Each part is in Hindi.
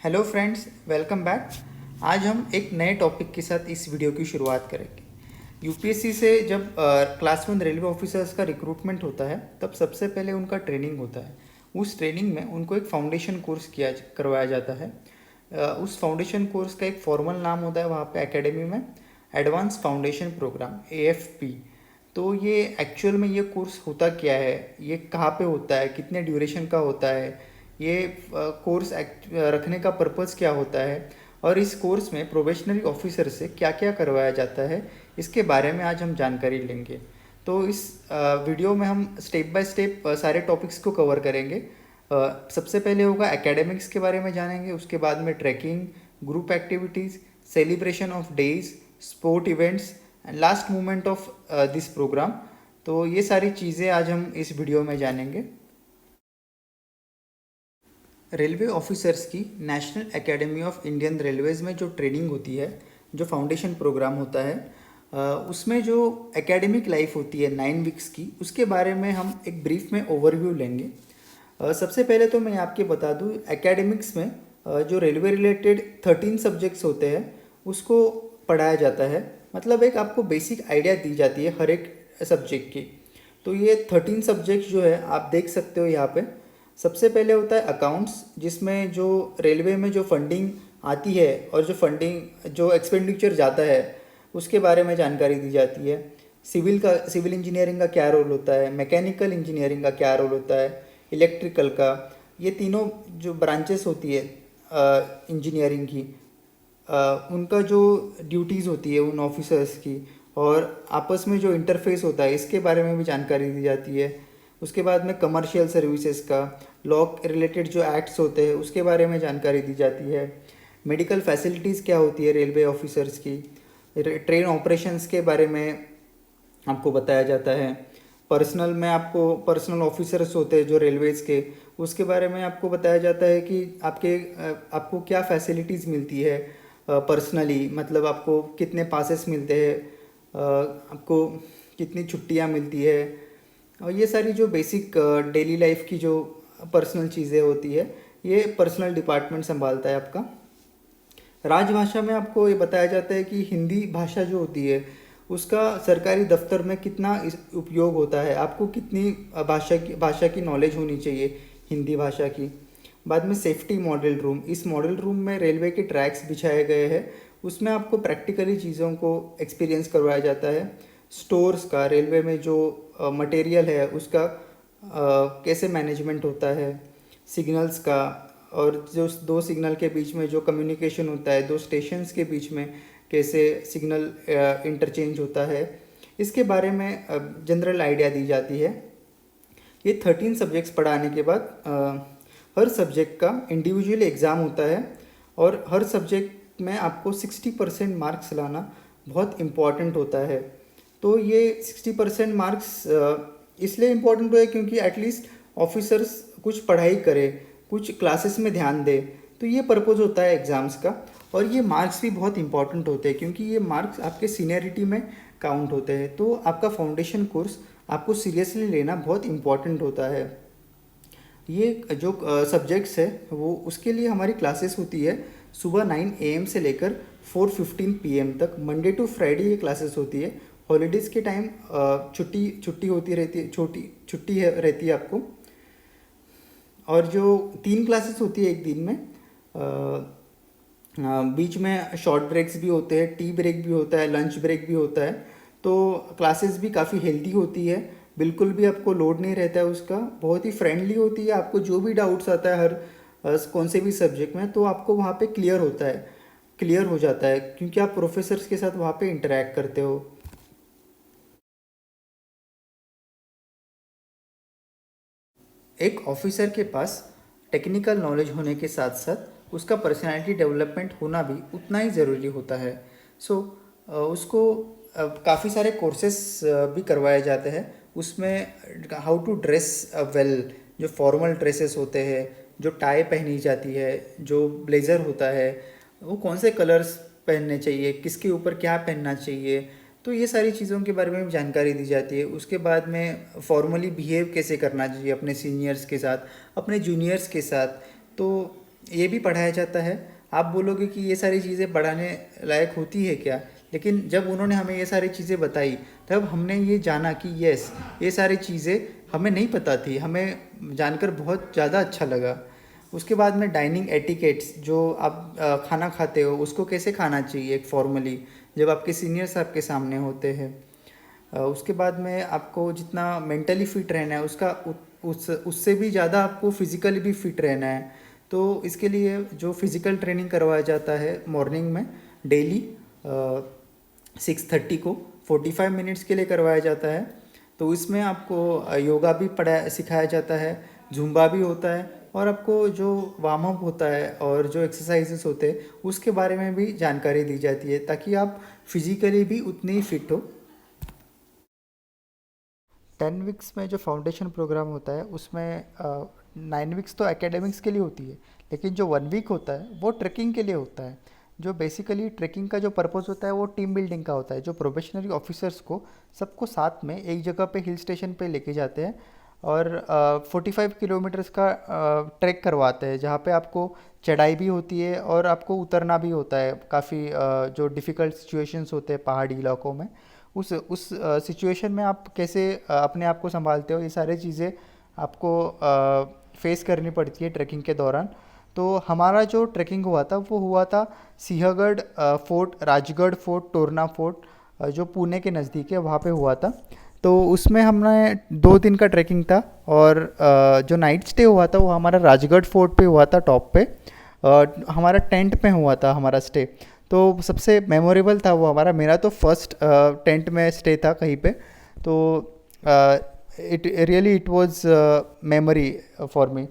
Hello friends, welcome back. आज हम एक नए टॉपिक के साथ इस वीडियो की शुरुआत करेंगे। यूपीएससी से जब क्लास 1 रेलवे ऑफिसर्स का रिक्रूटमेंट होता है तब सबसे पहले उनका ट्रेनिंग होता है। उस ट्रेनिंग में उनको एक फाउंडेशन कोर्स किया करवाया जाता है। उस फाउंडेशन कोर्स का एक फॉर्मल नाम होता है वहाँ पे एकेडमी में, एडवांस फाउंडेशन प्रोग्राम AFP। तो ये एक्चुअल में ये कोर्स होता क्या है, ये कहाँ पे होता है, कितने ड्यूरेशन का होता है, ये कोर्स रखने का पर्पज़ क्या होता है और इस कोर्स में प्रोबेशनरी ऑफिसर से क्या क्या करवाया जाता है, इसके बारे में आज हम जानकारी लेंगे। तो इस वीडियो में हम स्टेप बाय स्टेप सारे टॉपिक्स को कवर करेंगे। सबसे पहले होगा एकेडमिक्स के बारे में जानेंगे, उसके बाद में trekking, group activities, celebration of days, sport events and last moment of this program. तो ये सारी चीज़ें आज हम इस वीडियो में जानेंगे। रेलवे ऑफिसर्स की national academy of Indian Railways में जो ट्रेनिंग होती है, जो फाउंडेशन प्रोग्राम होता है, उसमें जो एकेडमिक लाइफ होती है 9 वीक्स की, उसके बारे में हम एक ब्रीफ में ओवरव्यू लेंगे। सबसे पहले तो मैं आपके बता दूं, एकेडमिक्स में जो रेलवे रिलेटेड 13 सब्जेक्ट्स होते हैं उसको पढ़ाया जाता है। मतलब एक आपको बेसिक आइडिया दी जाती है हर एक सब्जेक्ट की। तो ये 13 सब्जेक्ट्स जो है आप देख सकते हो यहाँ पे। सबसे पहले होता है अकाउंट्स, जिसमें जो रेलवे में जो फंडिंग आती है और जो फंडिंग जो एक्सपेंडिचर जाता है उसके बारे में जानकारी दी जाती है। सिविल इंजीनियरिंग का क्या रोल होता है, मैकेनिकल इंजीनियरिंग का क्या रोल होता है, इलेक्ट्रिकल का, ये तीनों जो ब्रांचेस होती है इंजीनियरिंग की, उनका जो ड्यूटीज़ होती है उन ऑफिसर्स की, और आपस में जो इंटरफेस होता है इसके बारे में भी जानकारी दी जाती है। उसके बाद में कमर्शियल सर्विसेज का, लॉ रिलेटेड जो एक्ट्स होते हैं उसके बारे में जानकारी दी जाती है। मेडिकल फैसिलिटीज़ क्या होती है रेलवे ऑफिसर्स की, ट्रेन ऑपरेशंस के बारे में आपको बताया जाता है। पर्सनल में आपको पर्सनल ऑफिसर्स होते हैं जो रेलवेज़ के, उसके बारे में आपको बताया जाता है कि आपको क्या फैसिलिटीज़ मिलती है पर्सनली, मतलब आपको कितने पासेस मिलते हैं, आपको कितनी छुट्टियां मिलती है, और ये सारी जो बेसिक डेली लाइफ की जो पर्सनल चीज़ें होती है ये पर्सनल डिपार्टमेंट संभालता है आपका। राजभाषा में आपको ये बताया जाता है कि हिंदी भाषा जो होती है उसका सरकारी दफ्तर में कितना उपयोग होता है, आपको कितनी भाषा की नॉलेज होनी चाहिए हिंदी भाषा की। बाद में सेफ्टी मॉडल रूम, इस मॉडल रूम में रेलवे के ट्रैक्स बिछाए गए हैं, उसमें आपको प्रैक्टिकली चीज़ों को एक्सपीरियंस करवाया जाता है। स्टोर्स का, रेलवे में जो मटेरियल है उसका कैसे मैनेजमेंट होता है। सिग्नल्स का, और जो दो सिग्नल के बीच में जो कम्युनिकेशन होता है, दो स्टेशंस के बीच में कैसे सिग्नल इंटरचेंज होता है, इसके बारे में जनरल आइडिया दी जाती है। ये 13 सब्जेक्ट्स पढ़ाने के बाद हर सब्जेक्ट का इंडिविजुअल एग्ज़ाम होता है, और हर सब्जेक्ट में आपको 60% मार्क्स लाना बहुत इम्पॉर्टेंट होता है। तो ये 60% मार्क्स इसलिए इम्पोर्टेंट है क्योंकि एटलीस्ट ऑफिसर्स कुछ पढ़ाई करे, कुछ क्लासेस में ध्यान दे, तो ये पर्पज़ होता है एग्ज़ाम्स का। और ये मार्क्स भी बहुत इंपॉर्टेंट होते हैं क्योंकि ये मार्क्स आपके सीनियरिटी में काउंट होते हैं। तो आपका फाउंडेशन कोर्स आपको सीरियसली लेना बहुत इम्पॉर्टेंट होता है। ये जो सब्जेक्ट्स है वो उसके लिए हमारी क्लासेस होती है सुबह 9 AM से लेकर 4:15 PM तक, मंडे टू फ्राइडे ये क्लासेस होती है। हॉलीडेज़ के टाइम छुट्टी होती रहती है, रहती है आपको। और जो 3 क्लासेस होती है एक दिन में, बीच में शॉर्ट ब्रेक्स भी होते हैं, टी ब्रेक भी होता है, लंच ब्रेक भी होता है। तो क्लासेस भी काफ़ी हेल्दी होती है, बिल्कुल भी आपको लोड नहीं रहता है उसका, बहुत ही फ्रेंडली होती है। आपको जो भी डाउट्स आता है हर कौन से भी सब्जेक्ट में, तो आपको वहाँ पे क्लियर हो जाता है क्योंकि आप प्रोफेसर्स के साथ वहाँ पे इंटरेक्ट करते हो। एक ऑफिसर के पास टेक्निकल नॉलेज होने के साथ साथ उसका पर्सनालिटी डेवलपमेंट होना भी उतना ही ज़रूरी होता है। उसको काफ़ी सारे कोर्सेस भी करवाए जाते हैं। उसमें हाउ टू ड्रेस वेल, जो फॉर्मल ड्रेसेस होते हैं, जो टाई पहनी जाती है, जो ब्लेज़र होता है, वो कौन से कलर्स पहनने चाहिए, किसके ऊपर क्या पहनना चाहिए, तो ये सारी चीज़ों के बारे में भी जानकारी दी जाती है। उसके बाद में फॉर्मली बिहेव कैसे करना चाहिए अपने सीनियर्स के साथ, अपने जूनियर्स के साथ। तो ये भी पढ़ाया जाता है। आप बोलोगे कि ये सारी चीज़ें पढ़ाने लायक होती है क्या, लेकिन जब उन्होंने हमें ये सारी चीज़ें बताई तब हमने ये जाना कि यस, ये सारी चीज़ें हमें नहीं पता थी, हमें जानकर बहुत ज़्यादा अच्छा लगा। उसके बाद में डाइनिंग एटिकेट्स, जो आप खाना खाते हो उसको कैसे खाना चाहिए एक फॉर्मली, जब आपके सीनियर्स आपके सामने होते हैं। उसके बाद में आपको जितना मेंटली फिट रहना है उसका उससे भी ज़्यादा आपको फिज़िकली भी फिट रहना है। तो इसके लिए जो फिज़िकल ट्रेनिंग करवाया जाता है मॉर्निंग में डेली 6:30 को 45 मिनट्स के लिए करवाया जाता है। तो इसमें आपको योगा भी पढ़ाया सिखाया जाता है, जुम्बा भी होता है, और आपको जो वार्म अप होता है और जो एक्सरसाइजेस होते हैं उसके बारे में भी जानकारी दी जाती है, ताकि आप फिजिकली भी उतने ही फिट हो। 10 वीक्स में जो फाउंडेशन प्रोग्राम होता है उसमें 9 वीक्स तो एकेडमिक्स के लिए होती है, लेकिन जो 1 वीक होता है वो ट्रैकिंग के लिए होता है। जो बेसिकली ट्रैकिंग का जो पर्पस होता है वो टीम बिल्डिंग का होता है। जो प्रोबेशनरी ऑफिसर्स को सबको साथ में एक जगह पे हिल स्टेशन पे लेके जाते हैं और 45 किलोमीटर्स का ट्रैक करवाते हैं, जहाँ पे आपको चढ़ाई भी होती है और आपको उतरना भी होता है। काफ़ी जो डिफ़िकल्ट सिचुएशंस होते हैं पहाड़ी इलाकों में, उस सिचुएशन में आप कैसे अपने आप को संभालते हो, ये सारी चीज़ें आपको फेस करनी पड़ती है ट्रैकिंग के दौरान। तो हमारा जो ट्रैकिंग हुआ था वो हुआ था Sinhagad fort, Rajgad fort, Torna fort, जो पुणे के नज़दीक है वहाँ पे हुआ था। तो उसमें हमने 2 दिन का ट्रैकिंग था, और जो नाइट स्टे हुआ था वो हमारा राजगढ़ फोर्ट पे हुआ था, टॉप पे। हमारा टेंट में हुआ था हमारा स्टे। तो सबसे मेमोरेबल था वो हमारा, मेरा तो फर्स्ट टेंट में स्टे था कहीं पे। तो it really it was memory for me.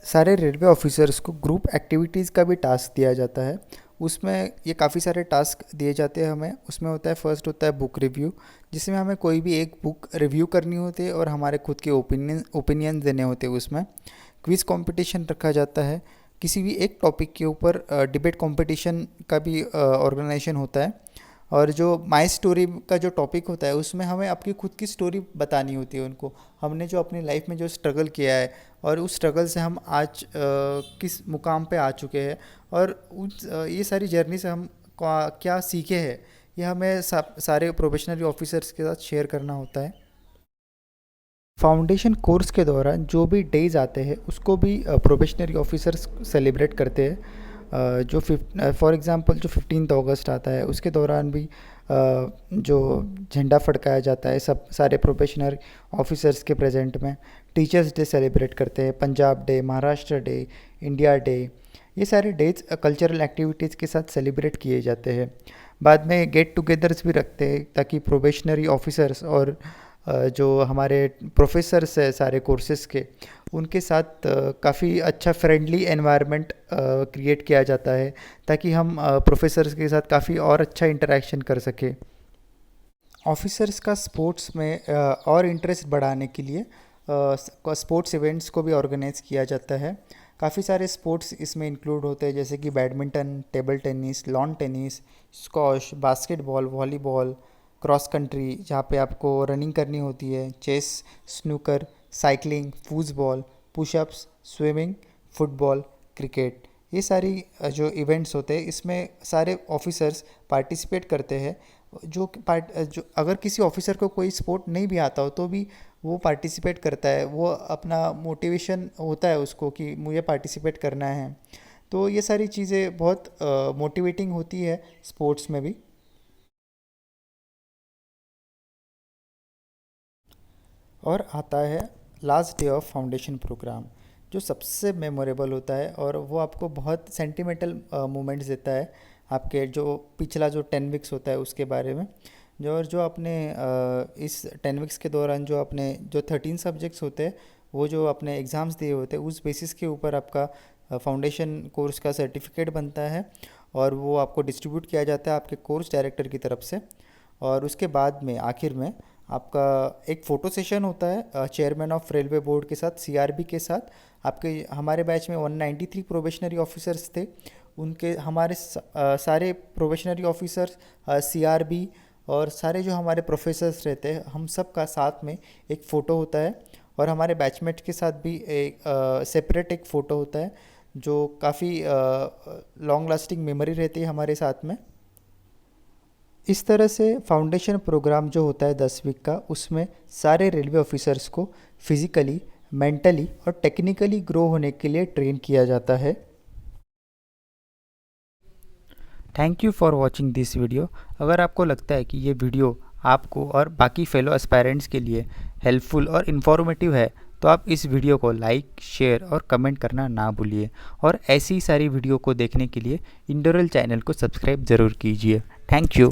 सारे रेलवे ऑफिसर्स को ग्रुप एक्टिविटीज़ का भी टास्क दिया जाता है। उसमें ये काफ़ी सारे टास्क दिए जाते हैं हमें। उसमें होता है, फर्स्ट होता है बुक रिव्यू, जिसमें हमें कोई भी एक बुक रिव्यू करनी होती है और हमारे खुद के ओपिनियन देने होते हैं उसमें। क्विज़ कंपटीशन रखा जाता है। किसी भी एक टॉपिक के ऊपर डिबेट कंपटीशन का भी ऑर्गेनाइजेशन होता है। और जो माई स्टोरी का जो टॉपिक होता है उसमें हमें अपनी खुद की स्टोरी बतानी होती है उनको। हमने जो अपनी लाइफ में जो स्ट्रगल किया है और उस स्ट्रगल से हम आज किस मुकाम पे आ चुके हैं, और ये सारी जर्नी से हम क्या सीखे हैं, ये हमें सारे प्रोबेशनरी ऑफिसर्स के साथ शेयर करना होता है। फाउंडेशन कोर्स के दौरान जो भी डेज आते हैं उसको भी प्रोबेशनरी ऑफिसर्स सेलिब्रेट करते हैं। जो फॉर एग्ज़ाम्पल जो 15 अगस्त आता है उसके दौरान भी जो झंडा फड़काया जाता है सब सारे प्रोबेशनर ऑफिसर्स के प्रेजेंट में। टीचर्स डे सेलिब्रेट करते हैं, Punjab day, Maharashtra day, India day, ये सारे डेज कल्चरल एक्टिविटीज़ के साथ सेलिब्रेट किए जाते हैं। बाद में गेट टुगेदर्स भी रखते हैं, ताकि प्रोबेशनरी ऑफिसर्स और जो हमारे प्रोफेसर्स हैं सारे कोर्सेज़ के, उनके साथ काफ़ी अच्छा फ्रेंडली एनवायरनमेंट क्रिएट किया जाता है, ताकि हम प्रोफेसर्स के साथ काफ़ी और अच्छा इंटरेक्शन कर सकें। ऑफिसर्स का स्पोर्ट्स में और इंटरेस्ट बढ़ाने के लिए स्पोर्ट्स इवेंट्स को भी ऑर्गेनाइज किया जाता है। काफ़ी सारे स्पोर्ट्स इसमें इंक्लूड होते हैं, जैसे कि badminton, table tennis, lawn tennis, squash, basketball, volleyball, cross country जहाँ पे आपको रनिंग करनी होती है, chess, snooker, cycling, football, pushups, swimming, football, cricket, ये सारी जो इवेंट्स होते हैं इसमें सारे ऑफिसर्स पार्टिसिपेट करते हैं। जो अगर किसी ऑफिसर को कोई स्पोर्ट नहीं भी आता हो तो भी वो पार्टिसिपेट करता है, वो अपना मोटिवेशन होता है उसको कि मुझे पार्टिसिपेट करना है। तो ये सारी चीज़ें बहुत मोटिवेटिंग होती है स्पोर्ट्स में भी। और आता है last day of foundation program, जो सबसे मेमोरेबल होता है और वो आपको बहुत सेंटिमेंटल मोमेंट्स देता है आपके जो पिछला जो 10 वीक्स होता है उसके बारे में। जो अपने इस 10 वीक्स के दौरान जो अपने जो 13 सब्जेक्ट्स होते हैं वो जो अपने एग्ज़ाम्स दिए होते हैं उस बेसिस के ऊपर आपका फाउंडेशन कोर्स का सर्टिफिकेट बनता है, और वो आपको डिस्ट्रीब्यूट किया जाता है आपके कोर्स डायरेक्टर की तरफ से। और उसके बाद में आखिर में आपका एक फ़ोटो सेशन होता है चेयरमैन ऑफ रेलवे बोर्ड के साथ, सीआरबी के साथ। आपके हमारे बैच में 193 प्रोबेशनरी ऑफिसर्स थे, उनके हमारे सारे प्रोबेशनरी ऑफिसर्स, सीआरबी और सारे जो हमारे प्रोफेसर्स रहते हैं, हम सब का साथ में एक फ़ोटो होता है। और हमारे बैचमेट के साथ भी एक सेपरेट एक फ़ोटो होता है जो काफ़ी लॉन्ग लास्टिंग मेमोरी रहती है हमारे साथ में। इस तरह से फाउंडेशन प्रोग्राम जो होता है 10 वीक का, उसमें सारे रेलवे ऑफिसर्स को फिज़िकली, मेंटली और टेक्निकली ग्रो होने के लिए ट्रेन किया जाता है। Thank you for watching this video. अगर आपको लगता है कि ये वीडियो आपको और बाकी फेलो एस्पायरेंट्स के लिए हेल्पफुल और इन्फॉर्मेटिव है, तो आप इस वीडियो को लाइक, शेयर और कमेंट करना ना भूलिए। और ऐसी सारी वीडियो को देखने के लिए इंडोरल चैनल को सब्सक्राइब ज़रूर कीजिए। Thank you.